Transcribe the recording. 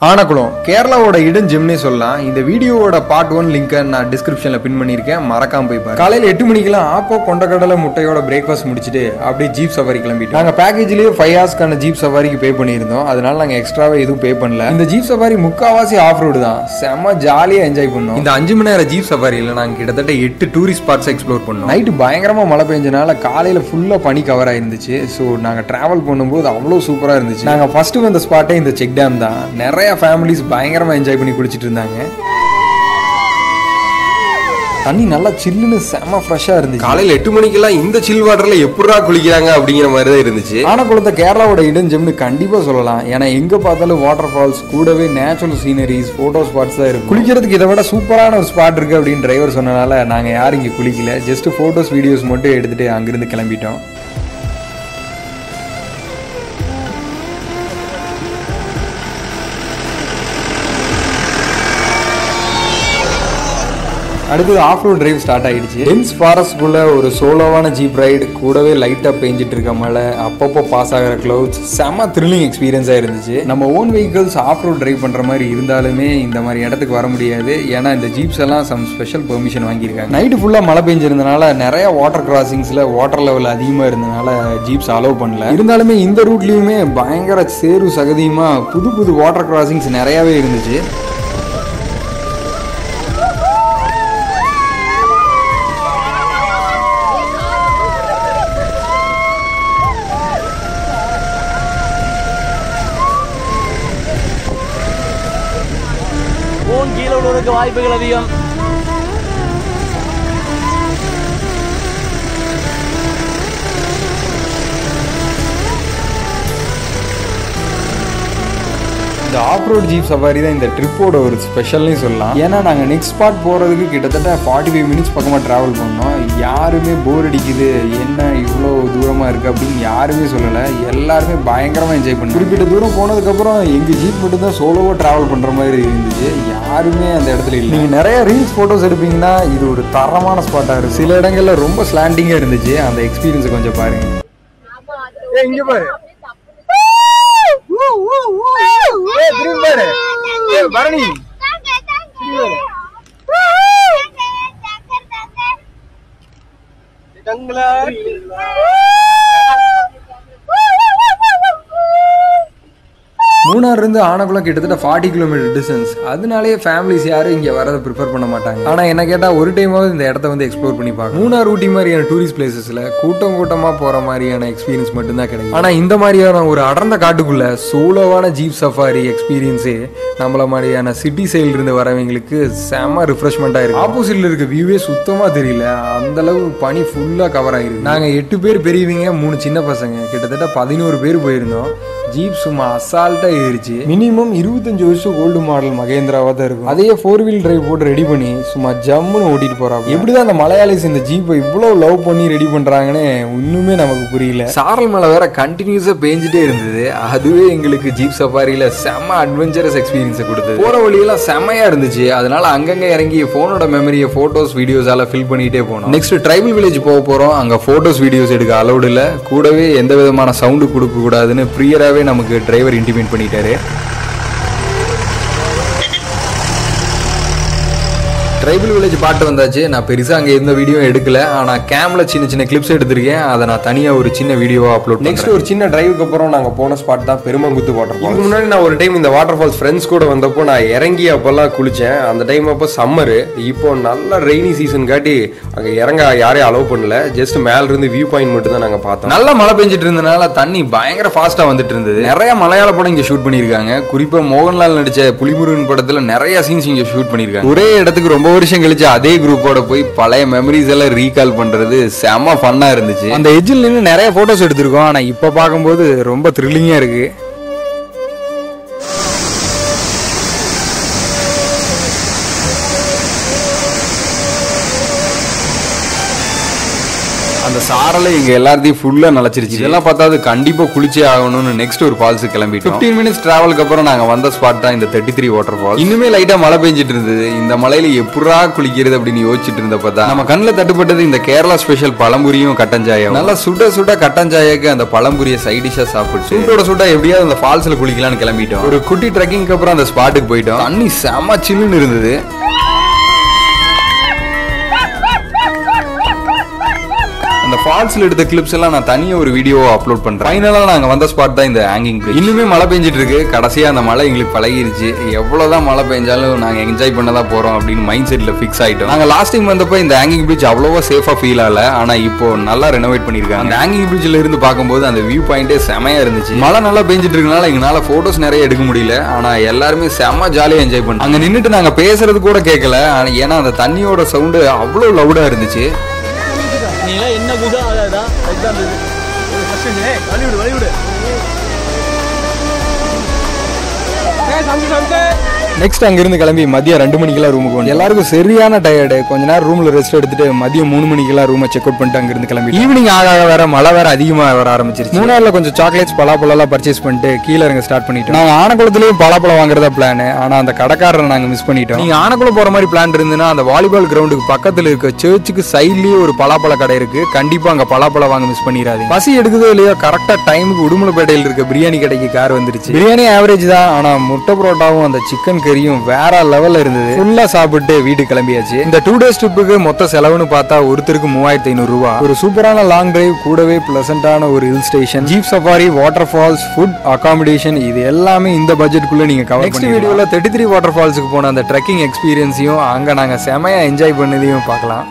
ஆனக்குளம் கேரளாவோட இடன் ஜிம்னே சொல்லலாம். இந்த வீடியோவோட பார்ட் 1 லிங்கை நான் டிஸ்கிரிப்ஷன்ல பின் பண்ணியிருக்கேன், மறக்காம போய் பாருங்க. காலையில் 8 மணிக்கெல்லாம் ஆப்போ கொண்டக்கடலை முட்டையோட பிரேக்ஃபாஸ்ட் முடிச்சுட்டு அப்படியே ஜீப் சவாரி கிளம்பிட்டு நாங்கள் பேக்கேஜ்லேயே 5 ஹவர்ஸ்க்கான ஜீப் சவாரிக்கு பே பண்ணியிருந்தோம். அதனால நாங்கள் எக்ஸ்ட்ராவே எதுவும் பே பண்ணல. இந்த ஜீப் சவாரி முக்காவாசி ஆஃப் ரோடு தான், செம்ம ஜாலியாக என்ஜாய் பண்ணோம். இந்த 5 மணி நேரம் ஜீப் சவாரியில் நாங்கள் கிட்டத்தட்ட 8 டூரிஸ்ட் ஸ்பாட்ஸ் எக்ஸ்ப்ளோர் பண்ணோம். நைட்டு பயங்கரமாக மழை பெஞ்சனால காலையில் ஃபுல்லாக பனி கவர் ஆயிருந்துச்சு. ஸோ நாங்கள் ட்ராவல் பண்ணும்போது அவ்வளோ சூப்பராக இருந்துச்சு. நாங்கள் ஃபர்ஸ்ட் வந்த ஸ்பாட்டே இந்த செக் டேம் தான். நிறைய ஃபேமிலிஸ் பயங்கரமா என்ஜாய் பண்ணி குளிச்சிட்டு இருந்தாங்க. தண்ணி நல்லா சில்லுன்னு செம்ம ஃப்ரெஷ்ஷா இருந்துச்சு. காலையில் 8 மணிக்கெல்லாம் இந்த சில் வாட்டர்ல எப்படா குளிக்கிறாங்க அப்படிங்கிற மாதிரி தான் இருந்துச்சு. ஆனக்குளத்தை கேரளாவோட இடன் ஜிம்னு கண்டிப்பா சொல்லலாம். ஏன்னா எங்க பார்த்தாலும் வாட்டர் ஃபால்ஸ் கூடவே நேச்சுரல் சீனரிஸ், போட்டோ ஸ்பாட்ஸ் தான் இருக்கு. குளிக்கிறதுக்கு இதை விட சூப்பரான ஒரு ஸ்பாட் இருக்கு அப்படின்னு டிரைவர் சொன்னனால நாங்க யாரும் இங்க குளிக்கல. ஜஸ்ட் போட்டோஸ் வீடியோஸ் மட்டும் எடுத்துட்டு அங்கிருந்து கிளம்பிட்டோம். அடுத்தது ஆஃப் ரோட் டிரைவ் ஸ்டார்ட் ஆயிடுச்சு. டென்ஸ் ஃபாரஸ்ட்குள்ள ஒரு சோலோவான ஜீப் ரைடு, கூடவே லைட்டாக பெஞ்சிட்டு இருக்க மழை, அப்பப்போ பாஸ் ஆகிற கிளவுட்ஸ், செம்ம த்ரில்லிங் எக்ஸ்பீரியன்ஸாக இருந்துச்சு. நம்ம own vehicles off road drive பண்ணுற மாதிரி இருந்தாலுமே இந்த மாதிரி இடத்துக்கு வர முடியாது. ஏன்னா இந்த ஜீப்ஸ் எல்லாம் சம் ஸ்பெஷல் பெர்மிஷன் வாங்கியிருக்காங்க. நைட்டு ஃபுல்லாக மழை பெஞ்சிருந்தனால நிறைய வாட்டர் கிராசிங்ஸில் வாட்டர் லெவல் அதிகமாக இருந்தனால ஜீப்ஸ் அலோவ் பண்ணல. இருந்தாலுமே இந்த ரூட்லேயுமே பயங்கர சேரு சகதியுமாக புது புது வாட்டர் கிராசிங்ஸ் நிறையாவே இருந்துச்சு. கீழே விடுவதற்கு வாய்ப்புகள் அதிகம். இந்த ஆஃப் ரோட் ஜீப் சவாரி தான் இந்த ட்ரிப்போட ஒரு ஸ்பெஷல்னே சொல்லலாம். ஏன்னா நாங்கள் நெக்ஸ்ட் ஸ்பாட் போகிறதுக்கு கிட்டத்தட்ட 45 மினிட்ஸ் பக்கமாக ட்ராவல் பண்ணோம். யாருமே போர் அடிக்குது, என்ன இவ்வளோ தூரமாக இருக்குது அப்படின்னு யாருமே சொல்லலை. எல்லாருமே பயங்கரமாக என்ஜாய் பண்ணோம். குறிப்பிட்ட தூரம் போனதுக்கப்புறம் எங்கள் ஜீப் மட்டும்தான் சோலோவாக ட்ராவல் பண்ணுற மாதிரி இருந்துச்சு. யாருமே அந்த இடத்துல இல்லை. நீங்கள் நிறைய ரீல்ஸ் ஃபோட்டோஸ் எடுப்பீங்கன்னா இது ஒரு தரமான ஸ்பாட்டாக இருக்குது. சில இடங்களில் ரொம்ப ஸ்லாண்டிங்காக இருந்துச்சு. அந்த எக்ஸ்பீரியன்ஸை கொஞ்சம் பாருங்கள். இங்கே பாரு, பரணி மூணாறுலேருந்து ஆனக்குளம் கிட்டத்தட்ட 40 கிலோமீட்டர் டிஸ்டன்ஸ். அதனாலேயே ஃபேமிலிஸ் யாரும் இங்கே வரதை ப்ரிஃபர் பண்ண மாட்டாங்க. ஆனால் என்ன கேட்டால் ஒரு டைமாவது இந்த இடத்த வந்து எக்ஸ்ப்ளோர் பண்ணி பார்க்க. மூணாறு, ஊட்டி மாதிரியான டூரிஸ்ட் பிளேசஸில் கூட்டமாக போகிற மாதிரியான எக்ஸ்பீரியன்ஸ் மட்டும்தான் கிடைக்கும். ஆனால் இந்த மாதிரியான ஒரு அடர்ந்த காட்டுக்குள்ள சோலோவான ஜீப் சஃபாரி எக்ஸ்பீரியன்ஸே நம்மள மாதிரியான சிட்டி சைடில் இருந்து வரவங்களுக்கு செம்ம ரிஃப்ரெஷ்மெண்ட்டாக இருக்குது. ஆப்போசிட்டில் இருக்க வியூவே சுத்தமாக தெரியல, அந்தளவு பனி ஃபுல்லாக கவர் ஆகிருக்கு. நாங்கள் 8 பேர் பெரியவங்க, 3 சின்ன பசங்க, கிட்டத்தட்ட 11 பேர் போயிருந்தோம். ஜீப் சும்மா அசால்ட்டா ஏறிச்சு. மினிமம் 25 வருஷம் ஓல்டு மாடல் மகேந்திராவா தான் இருக்கும். அதையே 4 வீல் டிரைவ் போட்டு ரெடி பண்ணி சும்மா ஜம்முன்னு ஓட்டிட்டு போறாங்க. எப்படிதான் அந்த மலையாளிஸ் இந்த ஜீப்பை இவ்வளவு லவ் பண்ணி ரெடி பண்றாங்கன்னு இன்னுமே நமக்கு புரியல. சாரல் மலை வேற கண்டினியூஸா பேஞ்சிட்டே இருந்தது. அதுவே எங்களுக்கு ஜீப் சஃபாரியில செம்ம அட்வென்ச்சரஸ் எக்ஸ்பீரியன்ஸை கொடுத்தது. போற வழியெல்லாம் செம்மையா இருந்துச்சு. அதனால அங்கங்க இறங்கி போனோட மெமரியை போட்டோஸ் வீடியோஸால ஃபில் பண்ணிட்டே போனோம். நெக்ஸ்ட் ட்ரைபல் வில்லேஜ் போக போறோம். அங்க போட்டோஸ் வீடியோஸ் எடுக்க அலௌட் இல்ல. கூடவே எந்த விதமான சவுண்டு கொடுக்க கூடாதுன்னு பிரியராவே நமக்கு டிரைவர் இன்டிமேட் பண்ணிட்டாரு. ட்ரைபல் வில்லேஜ் பாட்டு வந்தாச்சு. நான் பெருசாக அங்கே எந்த வீடியோ எடுக்கல, ஆனால் கேமில் சின்ன கிளிப்ஸ் எடுத்திருக்கேன். அதை நான் தனியாக ஒரு சின்ன வீடியோவாக அப்லோட். நெக்ஸ்ட் ஒரு சின்ன டிரைவுக்கு அப்புறம் நாங்கள் போன ஸ்பாட் தான் பெருமங்குத்து வாட்டர் ஃபால்ஸ். இதுக்கு முன்னாடி நான் ஒரு டைம் இந்த வாட்டர் ஃபால்ஸ் ஃப்ரெண்ட்ஸ் கூட வந்தப்போ நான் இறங்கி அப்போல்லாம் குளித்தேன். அந்த டைம் அப்போ சம்மரு. இப்போ நல்ல ரெய்னி சீசன் காட்டி அங்கே இறங்க யாரையும் அலோவ் பண்ணல. ஜஸ்ட் மேலிருந்து வியூ பாயிண்ட் மட்டும் தான் நாங்கள் பார்த்தோம். நல்லா மழை பெஞ்சிட்டு இருந்தனால தண்ணி பயங்கர ஃபாஸ்ட்டாக வந்துட்டு இருந்தது. நிறைய மலையாள படம் இங்கே ஷூட் பண்ணியிருக்காங்க. குறிப்பாக மோகன்லால் நடித்த புலிமுருகன் படத்தில் நிறைய சீன்ஸ் இங்கே ஷூட் பண்ணியிருக்காங்க. ஒரே இடத்துக்கு ரொம்ப வருஷம் கழிச்சு அதே குரூப்போட போய் பழைய மெமரிஸ் எல்லாம் ரீகால் பண்றது செம்ம ஃபன்னா இருந்துச்சு. அந்த எட்ஜில் நின்று நிறைய போட்டோஸ் எடுத்திருக்கோம். ஆனா இப்ப பார்க்கும்போது ரொம்ப த்ரில்லிங்கா இருக்கு. அந்த சாரலை எங்க எல்லாத்தையும் ஃபுல்லா நலச்சிருச்சு. இதெல்லாம் பார்த்தாது கண்டிப்பா குளிச்சே ஆகணும்னு நெக்ஸ்ட் ஒரு ஃபால்ஸ் கிளம்பிட்டோம். 15 மினிட்ஸ் டிராவலுக்கு அப்புறம் நாங்க வந்த ஸ்பாட் தான் இந்த 33 வாட்டர் ஃபால்ஸ். இன்னுமே லைட்டா மழை பெஞ்சிட்டு இருந்தது. இந்த மலையில எப்படா குளிக்கிறது அப்படின்னு யோசிச்சுட்டு இருந்தப்ப நம்ம கண்ணில் தட்டுப்பட்டது இந்த கேரளா ஸ்பெஷல் பழம்புரியும் கட்டஞ்சாயம். நல்லா சுட சுட கட்டஞ்சாயக்கு அந்த பழம்புரிய சைட் டிஷ்ஷா சாப்பிட்டு சுட்டோட சுட எப்படியாவது அந்த ஃபால்ஸ்ல குளிக்கலாம்னு கிளம்பிட்டோம். ஒரு குட்டி ட்ரெக்கிங்க்கு அப்புறம் அந்த ஸ்பாட்டுக்கு போயிட்டோம். தண்ணி செம சில்லுன்னு இருந்தது. அந்த ஃபால்ஸ்ல எடுத்த கிளிப்ஸ் எல்லாம் நான் தனியா ஒரு வீடியோ அப்லோட் பண்றேன். ஃபைனலா நாங்க வந்த ஸ்பாட் தான் இந்த ஹேங்கிங் பிரிட்ஜ். இன்னுமே மழை பெஞ்சிட்டு இருக்கு. கடைசியா அந்த மழை எங்களுக்கு பழகிருச்சு. எவ்வளவுதான் மழை பெஞ்சாலும் நாங்க என்ஜாய் பண்ணதான் போறோம் அப்படின்னு மைண்ட் செட்ல ஃபிக்ஸ் ஆயிட்டோம். நாங்க லாஸ்ட் டைம் வந்தப்போ இந்த ஹேங்கிங் பிரிட்ஜ் அவ்வளவா சேஃபா ஃபீல் ஆகல. ஆனா இப்போ நல்லா ரெனோவேட் பண்ணிருக்காங்க. அந்த ஹேங்கிங் பிரிட்ஜ்ல இருந்து பார்க்கும்போது அந்த வியூ பாயிண்டே செமையா இருந்துச்சு. மழை நல்லா பெஞ்சிட்டு இருக்கனால எங்களால போட்டோஸ் நிறைய எடுக்க முடியல. ஆனா எல்லாருமே செம ஜாலியா என்ஜாய் பண்ணோம். அங்க நின்னுட்டு நாங்க பேசுறது கூட கேட்கல. ஏன்னா அந்த தண்ணியோட சவுண்டு அவ்வளவு லவுடா இருந்துச்சு. என்ன குதா ஆகாதா எக்ஸாம் வழிவிடு நெக்ஸ்ட் அங்கிருந்து கிளம்பி மதியம் 2 மணிக்கெல்லாம் ரூமுக்கு வந்து எல்லாருக்கும் சரியான டயர்டு. கொஞ்ச நேரம் ரூம்ல ரெஸ்ட் எடுத்துட்டு மதியம் 3 மணிக்கெல்லாம் ரூமை செக் அவுட் பண்ணிட்டு அங்கிருந்து கிளம்பி ஈவினிங் ஆக வேற மழை வேற அதிகமாக வர ஆரம்பிச்சிருச்சு. மூணாறுல கொஞ்சம் சாக்லேட்ஸ் பலாப்பழம் பர்ச்சேஸ் பண்ணிட்டு கீழே இறங்க ஸ்டார்ட் பண்ணிட்டோம். நாங்கள் ஆனக்குளத்துலயும் பலாப்பழம் வாங்குறதா பிளான். ஆனா அந்த கடைக்காரரை நாங்க மிஸ் பண்ணிட்டோம். நீங்க ஆனக்குளம் போற மாதிரி பிளான் இருந்துன்னா அந்த வாலிபால் கிரவுண்டுக்கு பக்கத்துல இருக்க சர்ச்சுக்கு சைட்லயே ஒரு பலாப்பழ கடை இருக்கு. கண்டிப்பா அங்க பலாப்பழம் வாங்க மிஸ் பண்ணிடாதீங்க. பசி எடுக்குதோ இல்லையோ கரெக்டா டைமுக்கு உடுமலைப்பேட்டையில் இருக்க பிரியாணி கடைக்கு கார் வந்துருச்சு. பிரியாணி ஆவரேஜ் தான். ஆனா முட்டை புரோட்டாவும் அந்த சிக்கன் கறியும் வேற லெவல்ல இருந்தது. ஃபுல்லா சாப்பிட்டு வீட்டுக்கு கிளம்பியாச்சு. இந்த 2 டேஸ் ட்ரிப்புக்கு மொத்த செலவுன்னு பார்த்தா ஒருத்தருக்கு 3500 ரூபாய். ஒரு சூப்பரான லாங் டிரைவ் கூடவே பிளசண்டான ஒரு hill station, jeep safari, waterfalls, food, accommodation இது எல்லாமே இந்த பட்ஜெட்குள்ள நீங்க கவர் பண்ணி. நெக்ஸ்ட் வீடியோல 33 வாட்டர் ஃபால்ஸுக்கு போன அந்த ட்ரெக்கிங் எக்ஸ்பீரியன்ஸையும் அங்க நாங்க செமையா என்ஜாய் பண்ணதையும் பார்க்கலாம்.